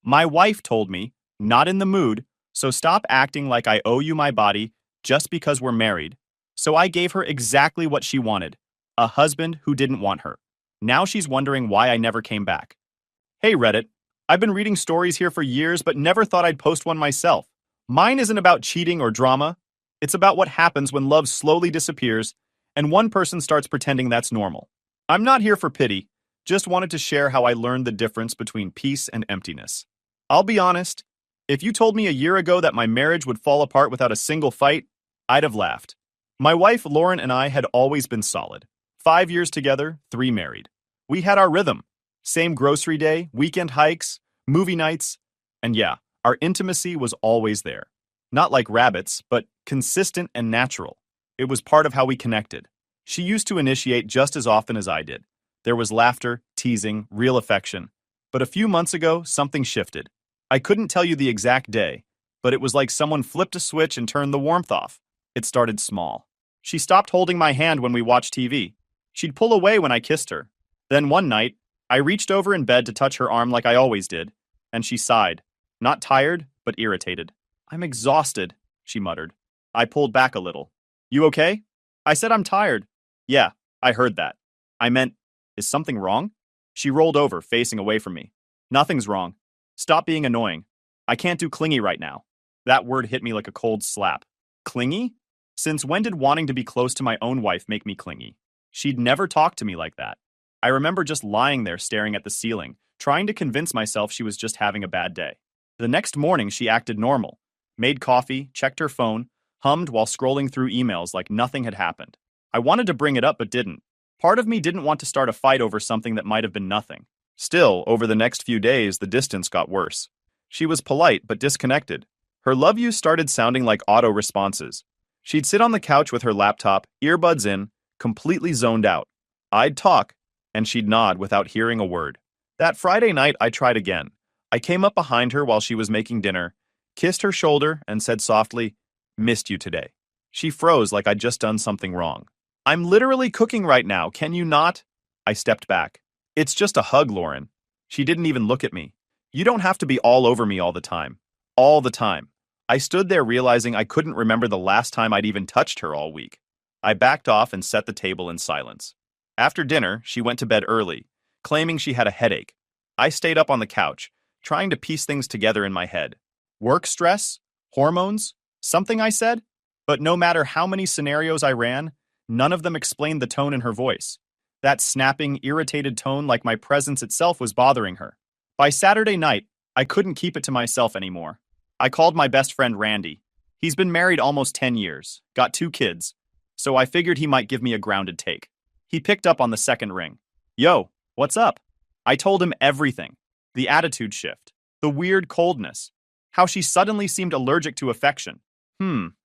My wife told me, not in the mood, so stop acting like I owe you my body just because we're married. So I gave her exactly what she wanted, a husband who didn't want her. Now she's wondering why I never came back. Hey Reddit, I've been reading stories here for years but never thought I'd post one myself. Mine isn't about cheating or drama. It's about what happens when love slowly disappears and one person starts pretending that's normal. I'm not here for pity, just wanted to share how I learned the difference between peace and emptiness. I'll be honest, if you told me a year ago that my marriage would fall apart without a single fight, I'd have laughed. My wife Lauren and I had always been solid. 5 years together, 3 married. We had our rhythm. Same grocery day, weekend hikes, movie nights, and yeah, our intimacy was always there. Not like rabbits, but consistent and natural. It was part of how we connected. She used to initiate just as often as I did. There was laughter, teasing, real affection. But a few months ago, something shifted. I couldn't tell you the exact day, but it was like someone flipped a switch and turned the warmth off. It started small. She stopped holding my hand when we watched TV. She'd pull away when I kissed her. Then one night, I reached over in bed to touch her arm like I always did, and she sighed. Not tired, but irritated. I'm exhausted, she muttered. I pulled back a little. You okay? I said I'm tired. Yeah, I heard that. I meant, is something wrong? She rolled over, facing away from me. Nothing's wrong. Stop being annoying. I can't do clingy right now. That word hit me like a cold slap. Clingy? Since when did wanting to be close to my own wife make me clingy? She'd never talked to me like that. I remember just lying there staring at the ceiling, trying to convince myself she was just having a bad day. The next morning, she acted normal. Made coffee, checked her phone, hummed while scrolling through emails like nothing had happened. I wanted to bring it up but didn't. Part of me didn't want to start a fight over something that might have been nothing. Still, over the next few days, the distance got worse. She was polite but disconnected. Her love yous started sounding like auto responses. She'd sit on the couch with her laptop, earbuds in, completely zoned out. I'd talk, and she'd nod without hearing a word. That Friday night, I tried again. I came up behind her while she was making dinner, kissed her shoulder, and said softly, "Missed you today." She froze like I'd just done something wrong. "I'm literally cooking right now, can you not?" I stepped back. "It's just a hug, Lauren." She didn't even look at me. "You don't have to be all over me all the time." All the time. I stood there realizing I couldn't remember the last time I'd even touched her all week. I backed off and set the table in silence. After dinner, she went to bed early, claiming she had a headache. I stayed up on the couch, trying to piece things together in my head. Work stress? Hormones? Something I said? But no matter how many scenarios I ran, none of them explained the tone in her voice. That snapping, irritated tone like my presence itself was bothering her. By Saturday night, I couldn't keep it to myself anymore. I called my best friend Randy. He's been married almost 10 years, got 2 kids, so I figured he might give me a grounded take. He picked up on the second ring. "Yo, what's up?" I told him everything. The attitude shift, the weird coldness, how she suddenly seemed allergic to affection.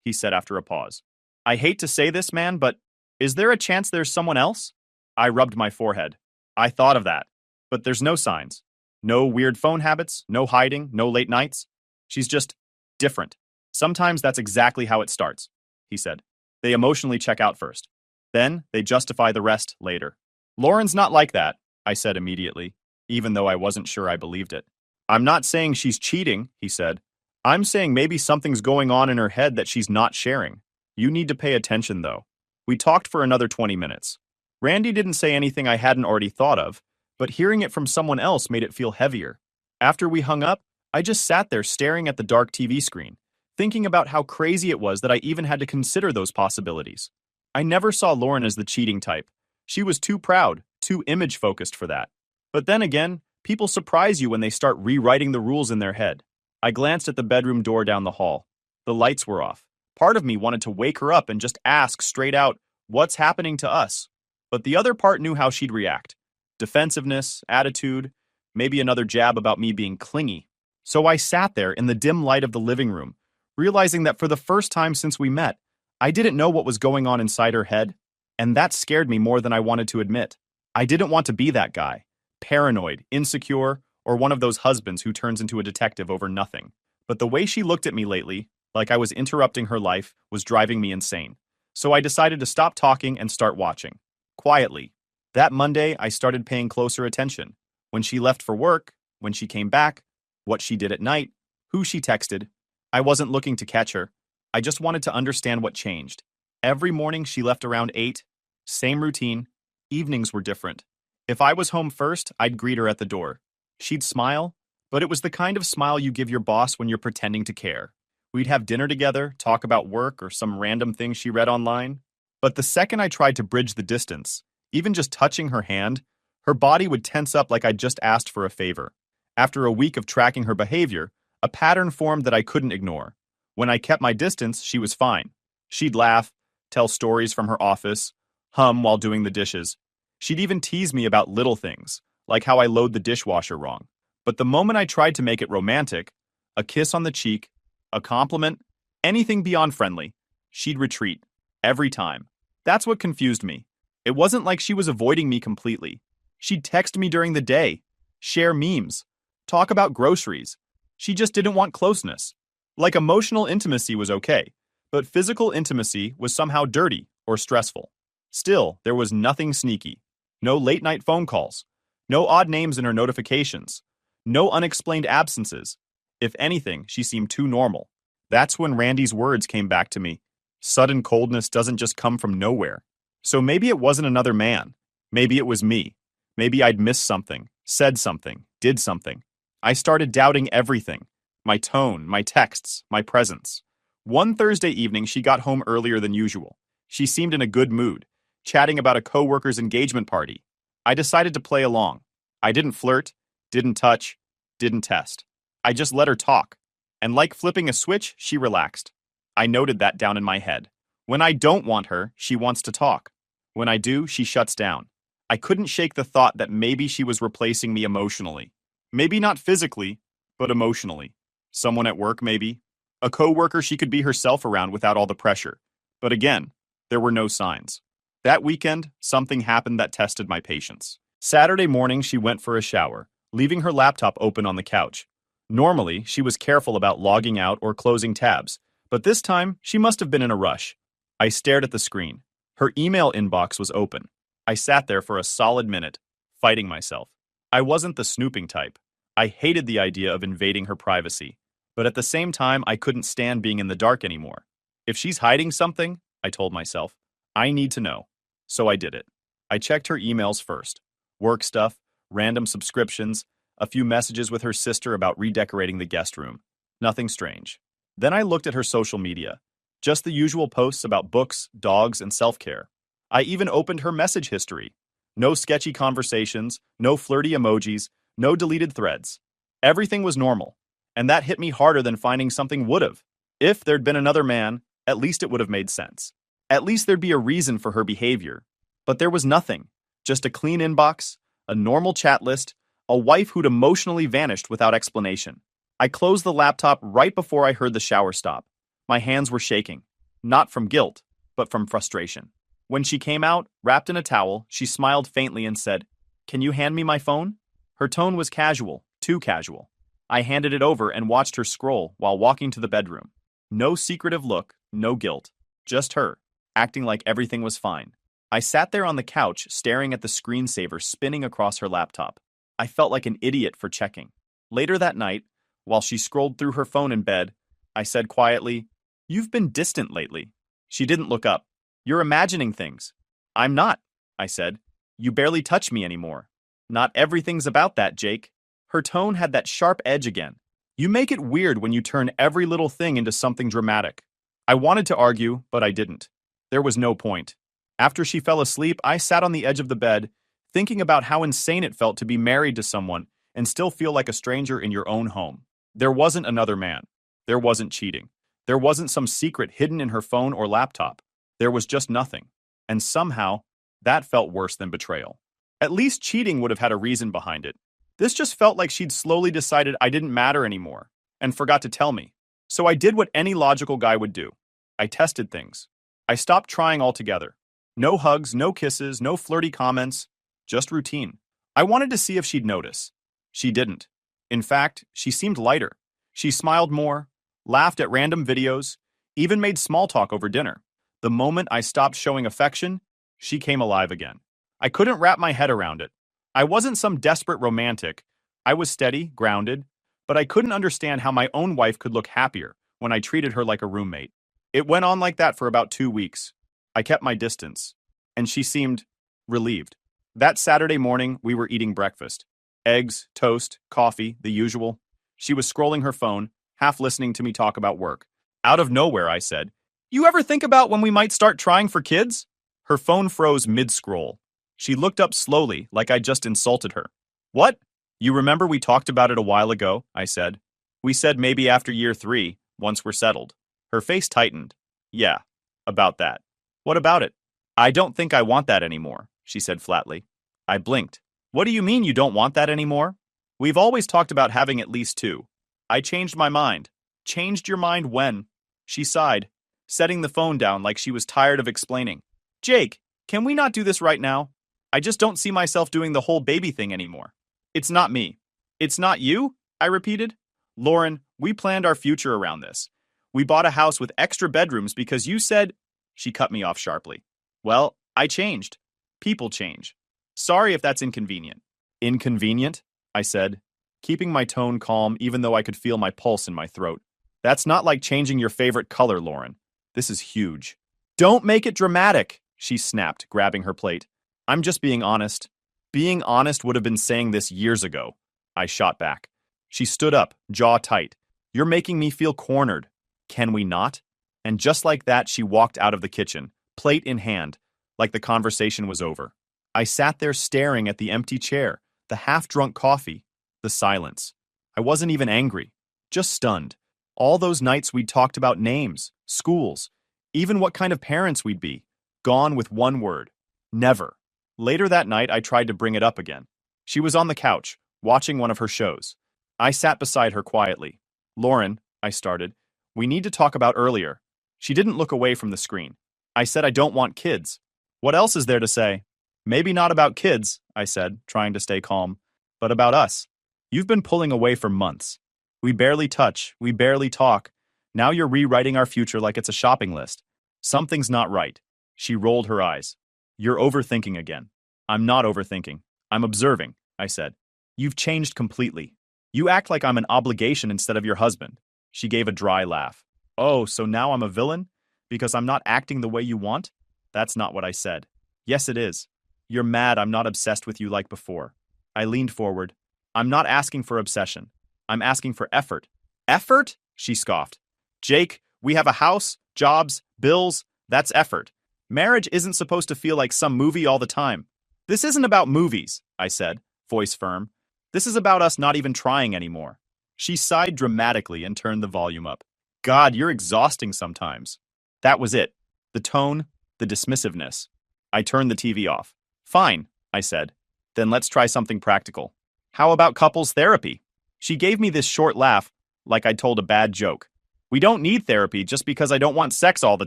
He said after a pause. "I hate to say this, man, but is there a chance there's someone else?" I rubbed my forehead. I thought of that, but there's no signs. No weird phone habits, no hiding, no late nights. She's just different. Sometimes that's exactly how it starts, he said. They emotionally check out first. Then they justify the rest later. Lauren's not like that, I said immediately, even though I wasn't sure I believed it. I'm not saying she's cheating, he said. I'm saying maybe something's going on in her head that she's not sharing. You need to pay attention, though. We talked for another 20 minutes. Randy didn't say anything I hadn't already thought of, but hearing it from someone else made it feel heavier. After we hung up, I just sat there staring at the dark TV screen, thinking about how crazy it was that I even had to consider those possibilities. I never saw Lauren as the cheating type. She was too proud, too image-focused for that. But then again, people surprise you when they start rewriting the rules in their head. I glanced at the bedroom door down the hall. The lights were off. Part of me wanted to wake her up and just ask straight out, what's happening to us? But the other part knew how she'd react. Defensiveness, attitude, maybe another jab about me being clingy. So I sat there in the dim light of the living room, realizing that for the first time since we met, I didn't know what was going on inside her head, and that scared me more than I wanted to admit. I didn't want to be that guy, paranoid, insecure, or one of those husbands who turns into a detective over nothing. But the way she looked at me lately, like I was interrupting her life, was driving me insane. So I decided to stop talking and start watching. Quietly. That Monday, I started paying closer attention. When she left for work, when she came back, what she did at night, who she texted. I wasn't looking to catch her. I just wanted to understand what changed. Every morning she left around 8, same routine. Evenings were different. If I was home first, I'd greet her at the door. She'd smile, but it was the kind of smile you give your boss when you're pretending to care. We'd have dinner together, talk about work or some random thing she read online. But the second I tried to bridge the distance, even just touching her hand, her body would tense up like I'd just asked for a favor. After a week of tracking her behavior, a pattern formed that I couldn't ignore. When I kept my distance, she was fine. She'd laugh, tell stories from her office, hum while doing the dishes. She'd even tease me about little things, like how I load the dishwasher wrong. But the moment I tried to make it romantic, a kiss on the cheek, a compliment, anything beyond friendly, she'd retreat. Every time. That's what confused me. It wasn't like she was avoiding me completely. She'd text me during the day, share memes, talk about groceries. She just didn't want closeness. Like emotional intimacy was okay, but physical intimacy was somehow dirty or stressful. Still, there was nothing sneaky. No late-night phone calls. No odd names in her notifications. No unexplained absences. If anything, she seemed too normal. That's when Randy's words came back to me. Sudden coldness doesn't just come from nowhere. So maybe it wasn't another man. Maybe it was me. Maybe I'd missed something, said something, did something. I started doubting everything. My tone, my texts, my presence. One Thursday evening, she got home earlier than usual. She seemed in a good mood, chatting about a coworker's engagement party. I decided to play along. I didn't flirt, didn't touch, didn't test. I just let her talk. And like flipping a switch, she relaxed. I noted that down in my head. When I don't want her, she wants to talk. When I do, she shuts down. I couldn't shake the thought that maybe she was replacing me emotionally. Maybe not physically, but emotionally. Someone at work, maybe. A coworker she could be herself around without all the pressure. But again, there were no signs. That weekend, something happened that tested my patience. Saturday morning, she went for a shower, leaving her laptop open on the couch. Normally, she was careful about logging out or closing tabs, but this time, she must have been in a rush. I stared at the screen. Her email inbox was open. I sat there for a solid minute, fighting myself. I wasn't the snooping type. I hated the idea of invading her privacy. But at the same time, I couldn't stand being in the dark anymore. If she's hiding something, I told myself, I need to know. So I did it. I checked her emails first. Work stuff, random subscriptions, a few messages with her sister about redecorating the guest room. Nothing strange. Then I looked at her social media. Just the usual posts about books, dogs, and self-care. I even opened her message history. No sketchy conversations, no flirty emojis, no deleted threads. Everything was normal. And that hit me harder than finding something would've. If there'd been another man, at least it would have made sense. At least there'd be a reason for her behavior. But there was nothing. Just a clean inbox, a normal chat list, a wife who'd emotionally vanished without explanation. I closed the laptop right before I heard the shower stop. My hands were shaking. Not from guilt, but from frustration. When she came out, wrapped in a towel, she smiled faintly and said, "Can you hand me my phone?" Her tone was casual, too casual. I handed it over and watched her scroll while walking to the bedroom. No secretive look, no guilt. Just her, acting like everything was fine. I sat there on the couch, staring at the screensaver spinning across her laptop. I felt like an idiot for checking. Later that night, while she scrolled through her phone in bed, I said quietly, "You've been distant lately." She didn't look up. "You're imagining things." "I'm not," I said. "You barely touch me anymore." "Not everything's about that, Jake." Her tone had that sharp edge again. "You make it weird when you turn every little thing into something dramatic." I wanted to argue, but I didn't. There was no point. After she fell asleep, I sat on the edge of the bed, thinking about how insane it felt to be married to someone and still feel like a stranger in your own home. There wasn't another man. There wasn't cheating. There wasn't some secret hidden in her phone or laptop. There was just nothing. And somehow, that felt worse than betrayal. At least cheating would have had a reason behind it. This just felt like she'd slowly decided I didn't matter anymore and forgot to tell me. So I did what any logical guy would do. I tested things. I stopped trying altogether. No hugs, no kisses, no flirty comments, just routine. I wanted to see if she'd notice. She didn't. In fact, she seemed lighter. She smiled more, laughed at random videos, even made small talk over dinner. The moment I stopped showing affection, she came alive again. I couldn't wrap my head around it. I wasn't some desperate romantic. I was steady, grounded, but I couldn't understand how my own wife could look happier when I treated her like a roommate. It went on like that for about 2 weeks. I kept my distance, and she seemed relieved. That Saturday morning, we were eating breakfast. Eggs, toast, coffee, the usual. She was scrolling her phone, half listening to me talk about work. Out of nowhere, I said, "You ever think about when we might start trying for kids?" Her phone froze mid-scroll. She looked up slowly, like I just insulted her. "What? You remember we talked about it a while ago?" I said. "We said maybe after year 3, once we're settled." Her face tightened. "Yeah, about that." "What about it?" "I don't think I want that anymore," she said flatly. I blinked. "What do you mean you don't want that anymore?" "We've always talked about having at least 2. I changed my mind." "Changed your mind when?" She sighed, setting the phone down like she was tired of explaining. "Jake, can we not do this right now? I just don't see myself doing the whole baby thing anymore." "It's not me." "It's not you?" I repeated. "Lauren, we planned our future around this. We bought a house with extra bedrooms because you said—" She cut me off sharply. "Well, I changed. People change. Sorry if that's inconvenient." "Inconvenient?" I said, keeping my tone calm even though I could feel my pulse in my throat. "That's not like changing your favorite color, Lauren. This is huge." "Don't make it dramatic," she snapped, grabbing her plate. "I'm just being honest." "Being honest would have been saying this years ago," I shot back. She stood up, jaw tight. "You're making me feel cornered. Can we not?" And just like that, she walked out of the kitchen, plate in hand, like the conversation was over. I sat there staring at the empty chair, the half-drunk coffee, the silence. I wasn't even angry, just stunned. All those nights we'd talked about names, schools, even what kind of parents we'd be, gone with one word. Never. Later that night, I tried to bring it up again. She was on the couch, watching one of her shows. I sat beside her quietly. "Lauren," I started, "we need to talk about earlier." She didn't look away from the screen. I said I don't want kids. "What else is there to say?" "Maybe not about kids," I said, trying to stay calm, "but about us. You've been pulling away for months. We barely touch, we barely talk. Now you're rewriting our future like it's a shopping list. Something's not right." She rolled her eyes. "You're overthinking again." "I'm not overthinking. I'm observing," I said. "You've changed completely. You act like I'm an obligation instead of your husband." She gave a dry laugh. "Oh, so now I'm a villain? Because I'm not acting the way you want?" "That's not what I said." "Yes, it is. You're mad I'm not obsessed with you like before." I leaned forward. "I'm not asking for obsession. I'm asking for effort." "Effort?" she scoffed. "Jake, we have a house, jobs, bills. That's effort. Marriage isn't supposed to feel like some movie all the time." "This isn't about movies," I said, voice firm. "This is about us not even trying anymore." She sighed dramatically and turned the volume up. "God, you're exhausting sometimes." That was it. The tone, the dismissiveness. I turned the TV off. "Fine," I said. "Then let's try something practical. How about couples therapy?" She gave me this short laugh, like I'd told a bad joke. "We don't need therapy just because I don't want sex all the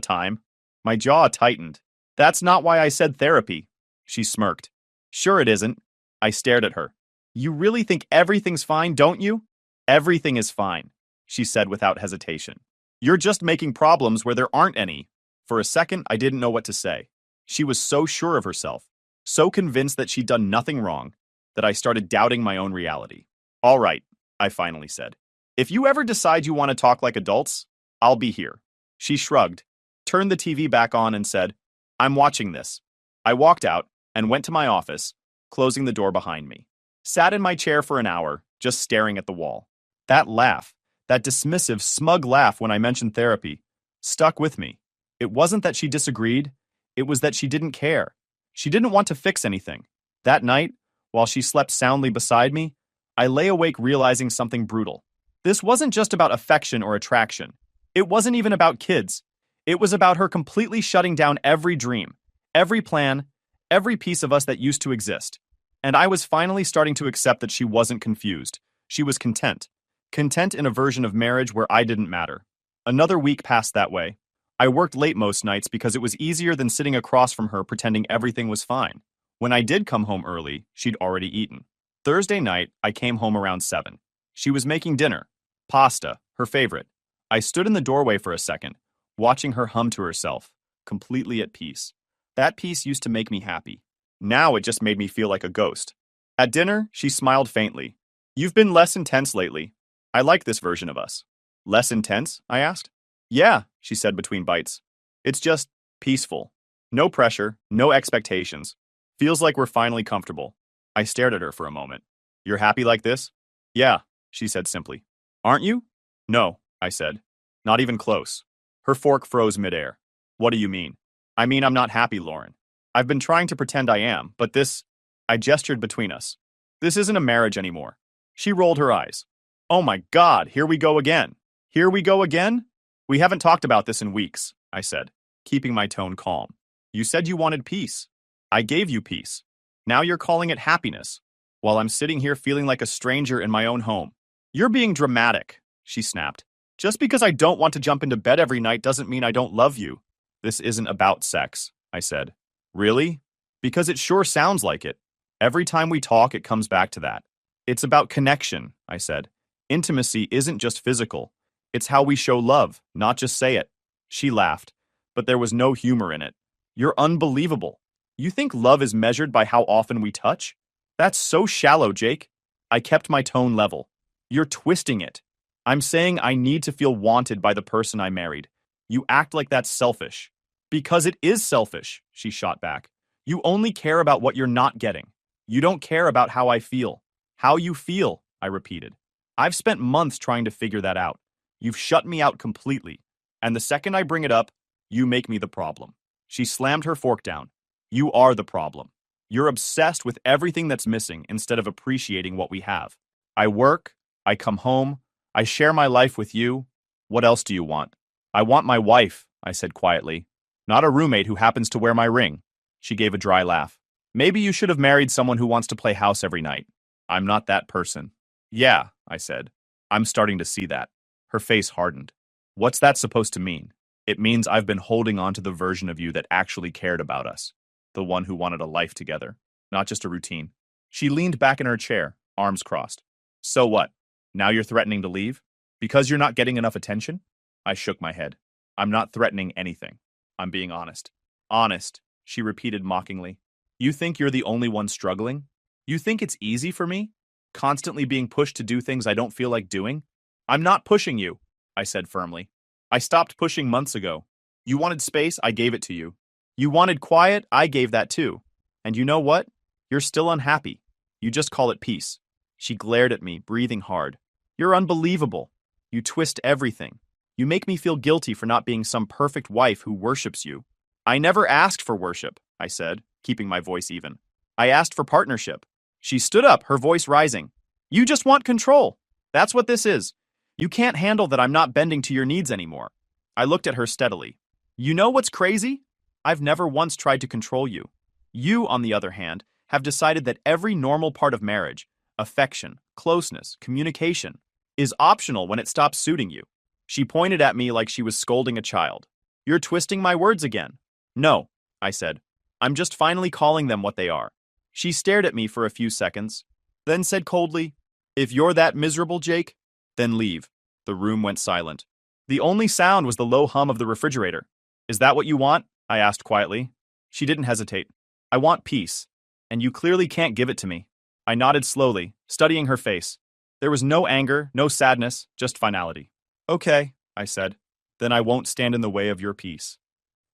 time." My jaw tightened. "That's not why I said therapy." She smirked. "Sure it isn't." I stared at her. "You really think everything's fine, don't you?" "Everything is fine," she said without hesitation. "You're just making problems where there aren't any." For a second, I didn't know what to say. She was so sure of herself, so convinced that she'd done nothing wrong, that I started doubting my own reality. "All right," I finally said. "If you ever decide you want to talk like adults, I'll be here." She shrugged, turned the TV back on and said, "I'm watching this." I walked out and went to my office, closing the door behind me. Sat in my chair for an hour, just staring at the wall. That laugh, that dismissive, smug laugh when I mentioned therapy, stuck with me. It wasn't that she disagreed, it was that she didn't care. She didn't want to fix anything. That night, while she slept soundly beside me, I lay awake realizing something brutal. This wasn't just about affection or attraction. It wasn't even about kids. It was about her completely shutting down every dream, every plan, every piece of us that used to exist. And I was finally starting to accept that she wasn't confused. She was content. Content in a version of marriage where I didn't matter. Another week passed that way. I worked late most nights because it was easier than sitting across from her pretending everything was fine. When I did come home early, she'd already eaten. Thursday night, I came home around 7. She was making dinner. Pasta, her favorite. I stood in the doorway for a second, watching her hum to herself, completely at peace. That peace used to make me happy. Now it just made me feel like a ghost. At dinner, she smiled faintly. "You've been less intense lately." I like this version of us. Less intense? I asked. Yeah, she said between bites. It's just peaceful. No pressure, no expectations. Feels like we're finally comfortable. I stared at her for a moment. You're happy like this? Yeah, she said simply. Aren't you? No, I said. Not even close. Her fork froze midair. What do you mean? I mean, I'm not happy, Lauren. I've been trying to pretend I am, but this. I gestured between us. This isn't a marriage anymore. She rolled her eyes. Oh my God, here we go again. Here we go again? We haven't talked about this in weeks, I said, keeping my tone calm. You said you wanted peace. I gave you peace. Now you're calling it happiness, while I'm sitting here feeling like a stranger in my own home. You're being dramatic, she snapped. Just because I don't want to jump into bed every night doesn't mean I don't love you. This isn't about sex, I said. Really? Because it sure sounds like it. Every time we talk, it comes back to that. It's about connection, I said. Intimacy isn't just physical. It's how we show love, not just say it. She laughed, but there was no humor in it. You're unbelievable. You think love is measured by how often we touch? That's so shallow, Jake. I kept my tone level. You're twisting it. I'm saying I need to feel wanted by the person I married. You act like that's selfish. Because it is selfish, she shot back. You only care about what you're not getting. You don't care about how I feel. How you feel, I repeated. I've spent months trying to figure that out. You've shut me out completely. And the second I bring it up, you make me the problem. She slammed her fork down. You are the problem. You're obsessed with everything that's missing instead of appreciating what we have. I work, I come home, I share my life with you. What else do you want? I want my wife, I said quietly. Not a roommate who happens to wear my ring. She gave a dry laugh. Maybe you should have married someone who wants to play house every night. I'm not that person. Yeah, I said. I'm starting to see that. Her face hardened. What's that supposed to mean? It means I've been holding on to the version of you that actually cared about us. The one who wanted a life together, not just a routine. She leaned back in her chair, arms crossed. So what? Now you're threatening to leave? Because you're not getting enough attention? I shook my head. I'm not threatening anything. I'm being honest. Honest, she repeated mockingly. You think you're the only one struggling? You think it's easy for me? Constantly being pushed to do things I don't feel like doing? I'm not pushing you, I said firmly. I stopped pushing months ago. You wanted space, I gave it to you. You wanted quiet, I gave that too. And you know what? You're still unhappy. You just call it peace. She glared at me, breathing hard. You're unbelievable. You twist everything. You make me feel guilty for not being some perfect wife who worships you. I never asked for worship, I said, keeping my voice even. I asked for partnership. She stood up, her voice rising. You just want control. That's what this is. You can't handle that I'm not bending to your needs anymore. I looked at her steadily. You know what's crazy? I've never once tried to control you. You, on the other hand, have decided that every normal part of marriage, affection, closeness, communication, is optional when it stops suiting you. She pointed at me like she was scolding a child. You're twisting my words again. No, I said. I'm just finally calling them what they are. She stared at me for a few seconds, then said coldly, If you're that miserable, Jake, then leave. The room went silent. The only sound was the low hum of the refrigerator. Is that what you want? I asked quietly. She didn't hesitate. I want peace, and you clearly can't give it to me. I nodded slowly, studying her face. There was no anger, no sadness, just finality. Okay, I said. Then I won't stand in the way of your peace.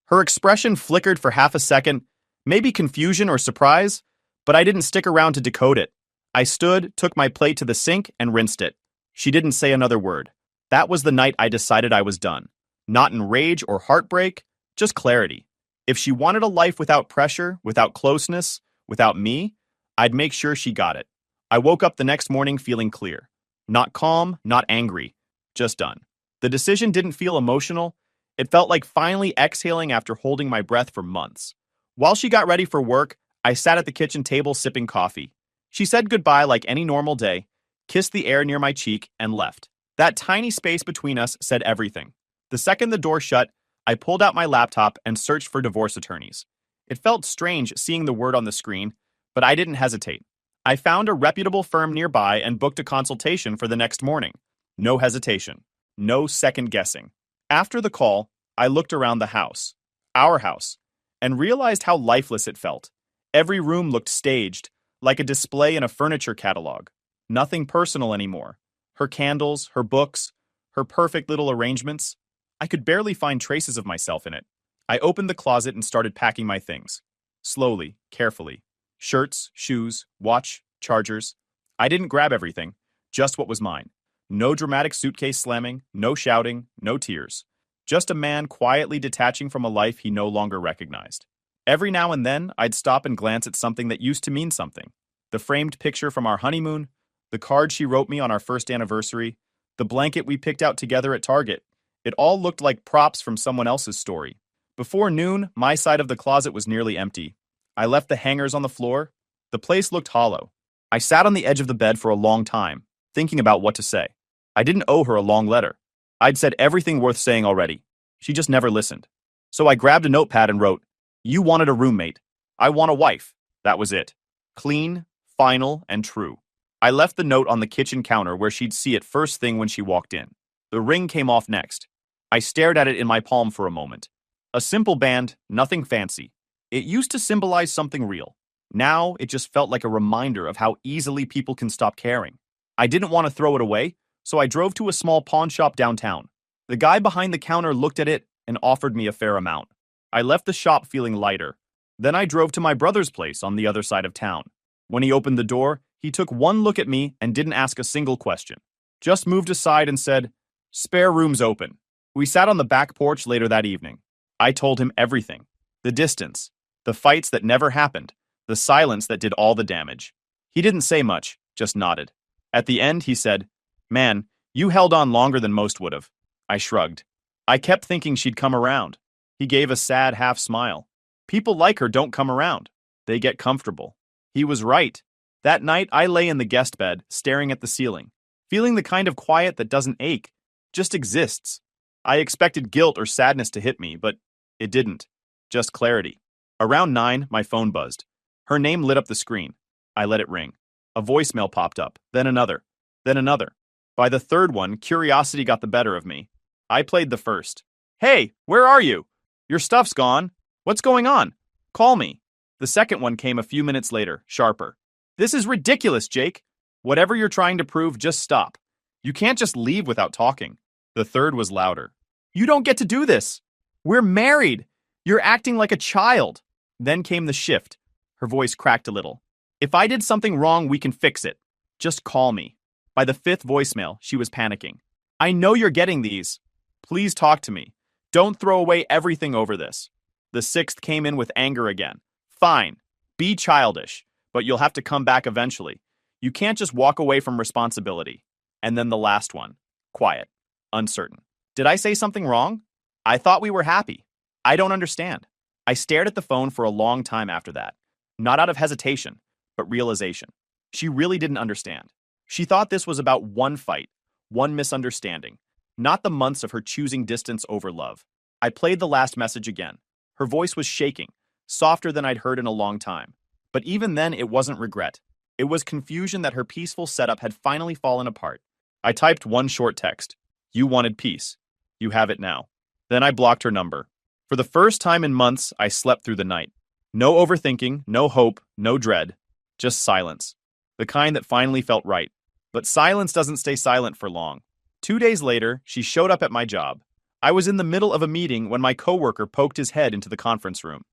Her expression flickered for half a second, maybe confusion or surprise, but I didn't stick around to decode it. I stood, took my plate to the sink, and rinsed it. She didn't say another word. That was the night I decided I was done. Not in rage or heartbreak, just clarity. If she wanted a life without pressure, without closeness, without me, I'd make sure she got it. I woke up the next morning feeling clear. Not calm, not angry, just done. The decision didn't feel emotional. It felt like finally exhaling after holding my breath for months. While she got ready for work, I sat at the kitchen table sipping coffee. She said goodbye like any normal day, kissed the air near my cheek, and left. That tiny space between us said everything. The second the door shut, I pulled out my laptop and searched for divorce attorneys. It felt strange seeing the word on the screen, but I didn't hesitate. I found a reputable firm nearby and booked a consultation for the next morning. No hesitation. No second guessing. After the call, I looked around the house, our house, and realized how lifeless it felt. Every room looked staged, like a display in a furniture catalog. Nothing personal anymore. Her candles, her books, her perfect little arrangements. I could barely find traces of myself in it. I opened the closet and started packing my things. Slowly, carefully. Shirts, shoes, watch, chargers. I didn't grab everything, just what was mine. No dramatic suitcase slamming, no shouting, no tears. Just a man quietly detaching from a life he no longer recognized. Every now and then, I'd stop and glance at something that used to mean something. The framed picture from our honeymoon, the card she wrote me on our first anniversary, the blanket we picked out together at Target. It all looked like props from someone else's story. Before noon, my side of the closet was nearly empty. I left the hangers on the floor. The place looked hollow. I sat on the edge of the bed for a long time, thinking about what to say. I didn't owe her a long letter. I'd said everything worth saying already. She just never listened. So I grabbed a notepad and wrote, "You wanted a roommate. I want a wife." That was it. Clean, final, and true. I left the note on the kitchen counter where she'd see it first thing when she walked in. The ring came off next. I stared at it in my palm for a moment. A simple band, nothing fancy. It used to symbolize something real. Now, it just felt like a reminder of how easily people can stop caring. I didn't want to throw it away, so I drove to a small pawn shop downtown. The guy behind the counter looked at it and offered me a fair amount. I left the shop feeling lighter. Then I drove to my brother's place on the other side of town. When he opened the door, he took one look at me and didn't ask a single question. Just moved aside and said, "Spare room's open." We sat on the back porch later that evening. I told him everything. The distance, the fights that never happened, the silence that did all the damage. He didn't say much, just nodded. At the end, he said, "Man, you held on longer than most would have." I shrugged. I kept thinking she'd come around. He gave a sad half smile. People like her don't come around. They get comfortable. He was right. That night, I lay in the guest bed, staring at the ceiling, feeling the kind of quiet that doesn't ache, just exists. I expected guilt or sadness to hit me, but it didn't. Just clarity. Around 9, my phone buzzed. Her name lit up the screen. I let it ring. A voicemail popped up, then another, then another. By the third one, curiosity got the better of me. I played the first. "Hey, where are you? Your stuff's gone. What's going on? Call me." The second one came a few minutes later, sharper. "This is ridiculous, Jake. Whatever you're trying to prove, just stop. You can't just leave without talking." The third was louder. "You don't get to do this. We're married. You're acting like a child." Then came the shift. Her voice cracked a little. "If I did something wrong, we can fix it. Just call me." By the fifth voicemail, she was panicking. "I know you're getting these. Please talk to me. Don't throw away everything over this." The sixth came in with anger again. "Fine. Be childish, but you'll have to come back eventually. You can't just walk away from responsibility." And then the last one. Quiet. Uncertain. "Did I say something wrong? I thought we were happy. I don't understand." I stared at the phone for a long time after that. Not out of hesitation, but realization. She really didn't understand. She thought this was about one fight, one misunderstanding, not the months of her choosing distance over love. I played the last message again. Her voice was shaking, softer than I'd heard in a long time. But even then, it wasn't regret. It was confusion that her peaceful setup had finally fallen apart. I typed one short text. "You wanted peace. You have it now." Then I blocked her number. For the first time in months, I slept through the night. No overthinking, no hope, no dread. Just silence. The kind that finally felt right. But silence doesn't stay silent for long. 2 days later, she showed up at my job. I was in the middle of a meeting when my coworker poked his head into the conference room.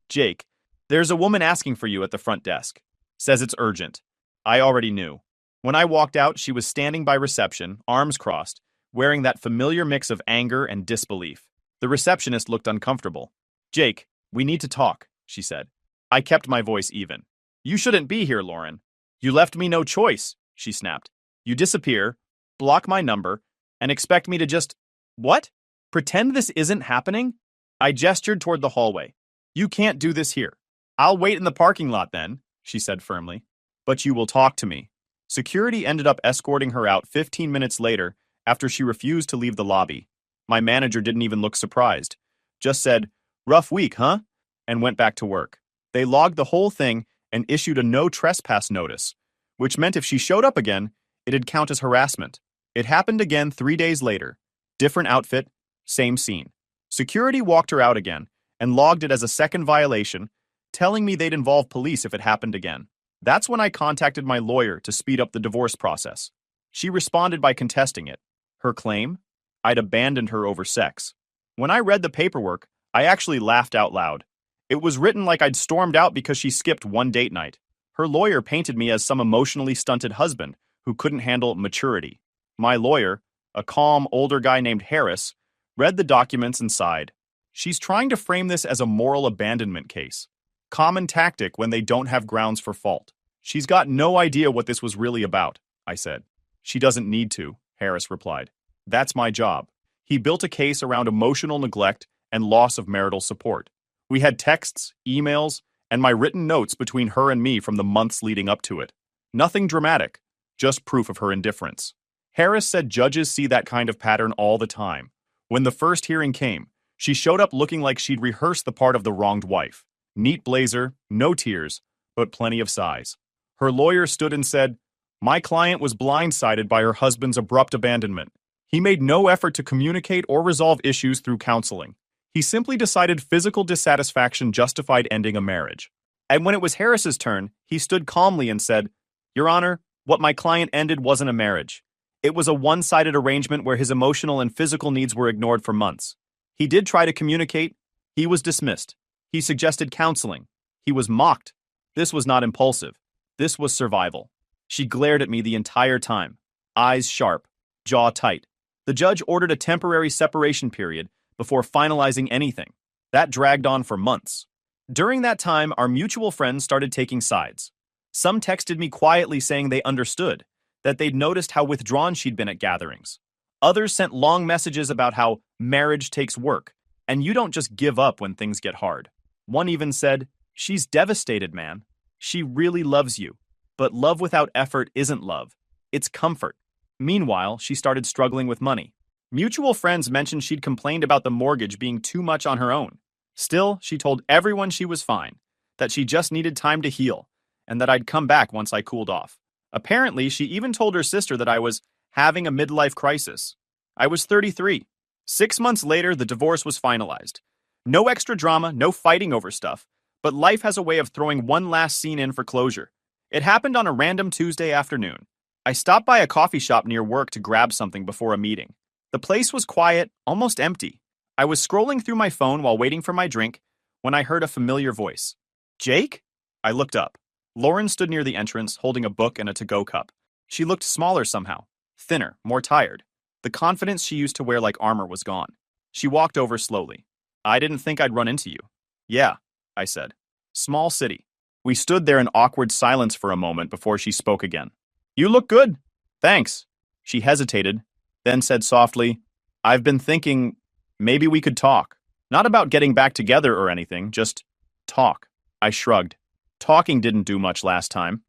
Jake, there's a woman asking for you at the front desk. Says it's urgent." I already knew. When I walked out, she was standing by reception, arms crossed, wearing that familiar mix of anger and disbelief. The receptionist looked uncomfortable. "Jake, we need to talk," she said. I kept my voice even. "You shouldn't be here, Lauren. You left me no choice," she snapped. "You disappear, block my number, and expect me to just... What? Pretend this isn't happening?" I gestured toward the hallway. "You can't do this here." "I'll wait in the parking lot then," she said firmly. "But you will talk to me." Security ended up escorting her out 15 minutes later after she refused to leave the lobby. My manager didn't even look surprised. Just said, "Rough week, huh?" and went back to work. They logged the whole thing and issued a no trespass notice, which meant if she showed up again, it'd count as harassment. It happened again 3 days later. Different outfit, same scene. Security walked her out again and logged it as a second violation, telling me they'd involve police if it happened again. That's when I contacted my lawyer to speed up the divorce process. She responded by contesting it. Her claim? I'd abandoned her over sex. When I read the paperwork, I actually laughed out loud. It was written like I'd stormed out because she skipped one date night. Her lawyer painted me as some emotionally stunted husband who couldn't handle maturity. My lawyer, a calm, older guy named Harris, read the documents and sighed. She's trying to frame this as a moral abandonment case. Common tactic when they don't have grounds for fault. She's got no idea what this was really about, I said. She doesn't need to, Harris replied. That's my job. He built a case around emotional neglect and loss of marital support. We had texts, emails, and my written notes between her and me from the months leading up to it. Nothing dramatic, just proof of her indifference. Harris said judges see that kind of pattern all the time. When the first hearing came, she showed up looking like she'd rehearsed the part of the wronged wife. Neat blazer, no tears, but plenty of sighs. Her lawyer stood and said, "My client was blindsided by her husband's abrupt abandonment. He made no effort to communicate or resolve issues through counseling. He simply decided physical dissatisfaction justified ending a marriage." And when it was Harris's turn, he stood calmly and said, "Your Honor, what my client ended wasn't a marriage. It was a one-sided arrangement where his emotional and physical needs were ignored for months. He did try to communicate. He was dismissed. He suggested counseling. He was mocked. This was not impulsive. This was survival." She glared at me the entire time, eyes sharp, jaw tight. The judge ordered a temporary separation period before finalizing anything. That dragged on for months. During that time, our mutual friends started taking sides. Some texted me quietly saying they understood, that they'd noticed how withdrawn she'd been at gatherings. Others sent long messages about how marriage takes work, and you don't just give up when things get hard. One even said, "She's devastated, man. She really loves you. But love without effort isn't love. It's comfort." Meanwhile, she started struggling with money. Mutual friends mentioned she'd complained about the mortgage being too much on her own. Still, she told everyone she was fine, that she just needed time to heal, and that I'd come back once I cooled off. Apparently, she even told her sister that I was having a midlife crisis. I was 33. 6 months later, the divorce was finalized. No extra drama, no fighting over stuff, but life has a way of throwing one last scene in for closure. It happened on a random Tuesday afternoon. I stopped by a coffee shop near work to grab something before a meeting. The place was quiet, almost empty. I was scrolling through my phone while waiting for my drink when I heard a familiar voice. "Jake?" I looked up. Lauren stood near the entrance, holding a book and a to-go cup. She looked smaller somehow, thinner, more tired. The confidence she used to wear like armor was gone. She walked over slowly. "I didn't think I'd run into you." "Yeah," I said. "Small city." We stood there in awkward silence for a moment before she spoke again. "You look good." "Thanks." She hesitated, then said softly, "I've been thinking maybe we could talk. Not about getting back together or anything, just talk." I shrugged. "Talking didn't do much last time."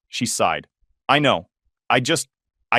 She sighed. "I know. I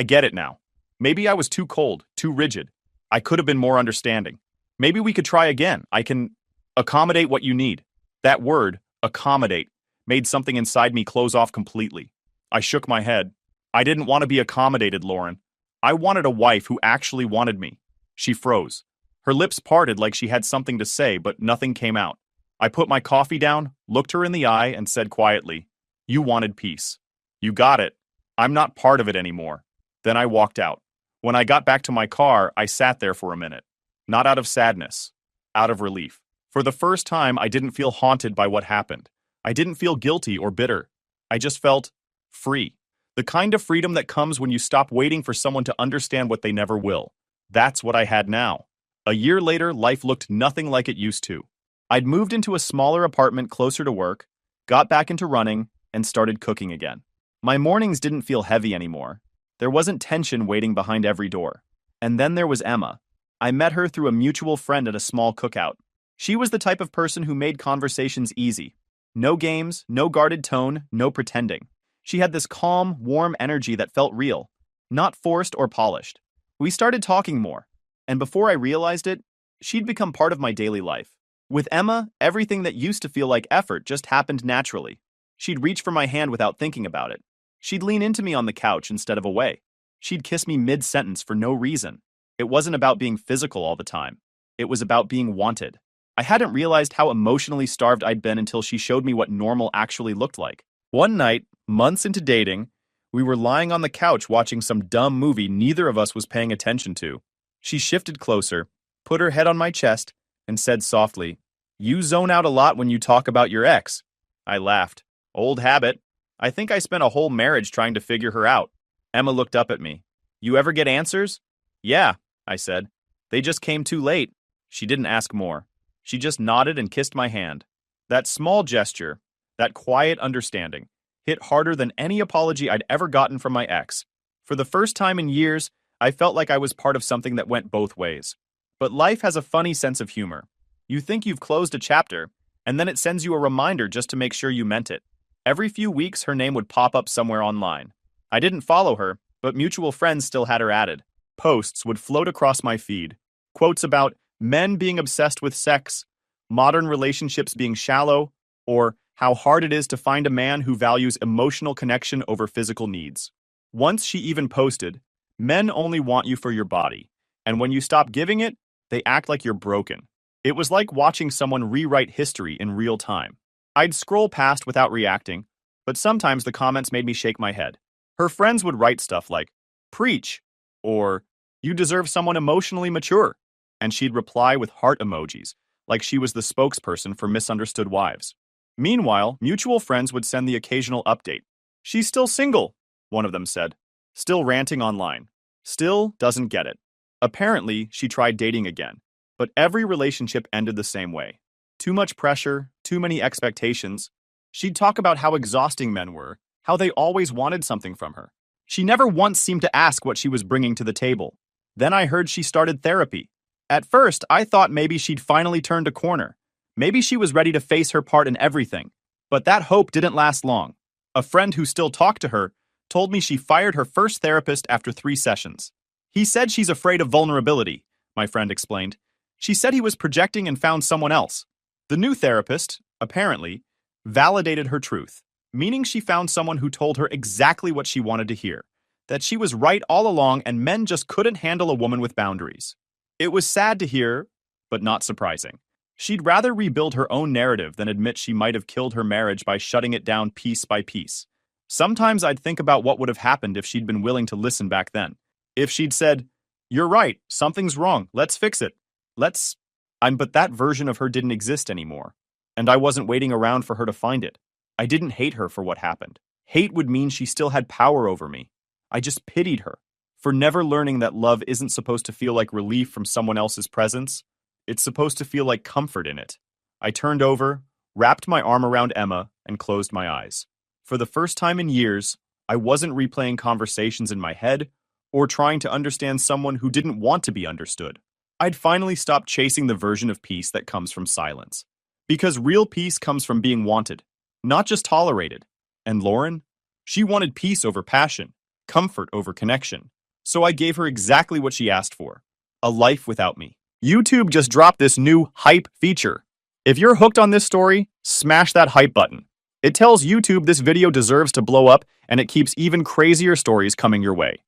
get it now. Maybe I was too cold, too rigid. I could have been more understanding. Maybe we could try again. I can accommodate what you need." That word, accommodate, made something inside me close off completely. I shook my head. I didn't want to be accommodated, Lauren. I wanted a wife who actually wanted me. She froze. Her lips parted like she had something to say, but nothing came out. I put my coffee down, looked her in the eye, and said quietly, "You wanted peace. You got it. I'm not part of it anymore." Then I walked out. When I got back to my car, I sat there for a minute. Not out of sadness, out of relief. For the first time, I didn't feel haunted by what happened. I didn't feel guilty or bitter. I just felt free. The kind of freedom that comes when you stop waiting for someone to understand what they never will. That's what I had now. A year later, life looked nothing like it used to. I'd moved into a smaller apartment closer to work, got back into running, and started cooking again. My mornings didn't feel heavy anymore. There wasn't tension waiting behind every door. And then there was Emma. I met her through a mutual friend at a small cookout. She was the type of person who made conversations easy. No games, no guarded tone, no pretending. She had this calm, warm energy that felt real, not forced or polished. We started talking more, and before I realized it, she'd become part of my daily life. With Emma, everything that used to feel like effort just happened naturally. She'd reach for my hand without thinking about it. She'd lean into me on the couch instead of away. She'd kiss me mid-sentence for no reason. It wasn't about being physical all the time. It was about being wanted. I hadn't realized how emotionally starved I'd been until she showed me what normal actually looked like. One night, months into dating, We were lying on the couch watching some dumb movie neither of us was paying attention to. She shifted closer, put her head on my chest, and said softly, "You zone out a lot when you talk about your ex." I laughed. Old habit. I think I spent a whole marriage trying to figure her out. Emma looked up at me. "You ever get answers?" "Yeah," I said. "They just came too late." She didn't ask more. She just nodded and kissed my hand. That small gesture, that quiet understanding, hit harder than any apology I'd ever gotten from my ex. For the first time in years, I felt like I was part of something that went both ways. But life has a funny sense of humor. You think you've closed a chapter, and then it sends you a reminder just to make sure you meant it. Every few weeks, her name would pop up somewhere online. I didn't follow her, but mutual friends still had her added. Posts would float across my feed. Quotes about men being obsessed with sex, modern relationships being shallow, or how hard it is to find a man who values emotional connection over physical needs. Once she even posted, "Men only want you for your body, and when you stop giving it, they act like you're broken." It was like watching someone rewrite history in real time. I'd scroll past without reacting, but sometimes the comments made me shake my head. Her friends would write stuff like, "Preach," or "You deserve someone emotionally mature," and she'd reply with heart emojis, like she was the spokesperson for misunderstood wives. Meanwhile, mutual friends would send the occasional update. "She's still single," one of them said. Still ranting online. Still doesn't get it. Apparently, she tried dating again, but every relationship ended the same way. Too much pressure, too many expectations. She'd talk about how exhausting men were, how they always wanted something from her. She never once seemed to ask what she was bringing to the table. Then I heard she started therapy. At first, I thought maybe she'd finally turned a corner. Maybe she was ready to face her part in everything. But that hope didn't last long. A friend who still talked to her told me she fired her first therapist after 3 sessions. "He said she's afraid of vulnerability," my friend explained. "She said he was projecting and found someone else." The new therapist, apparently, validated her truth, meaning she found someone who told her exactly what she wanted to hear, that she was right all along and men just couldn't handle a woman with boundaries. It was sad to hear, but not surprising. She'd rather rebuild her own narrative than admit she might have killed her marriage by shutting it down piece by piece. Sometimes I'd think about what would have happened if she'd been willing to listen back then. If she'd said, "You're right, something's wrong, let's fix it. But that version of her didn't exist anymore. And I wasn't waiting around for her to find it. I didn't hate her for what happened. Hate would mean she still had power over me. I just pitied her for never learning that love isn't supposed to feel like relief from someone else's presence. It's supposed to feel like comfort in it. I turned over, wrapped my arm around Emma, and closed my eyes. For the first time in years, I wasn't replaying conversations in my head or trying to understand someone who didn't want to be understood. I'd finally stopped chasing the version of peace that comes from silence. Because real peace comes from being wanted, not just tolerated. And Lauren? She wanted peace over passion, comfort over connection. So I gave her exactly what she asked for: a life without me. YouTube just dropped this new hype feature. If you're hooked on this story, smash that hype button. It tells YouTube this video deserves to blow up, and it keeps even crazier stories coming your way.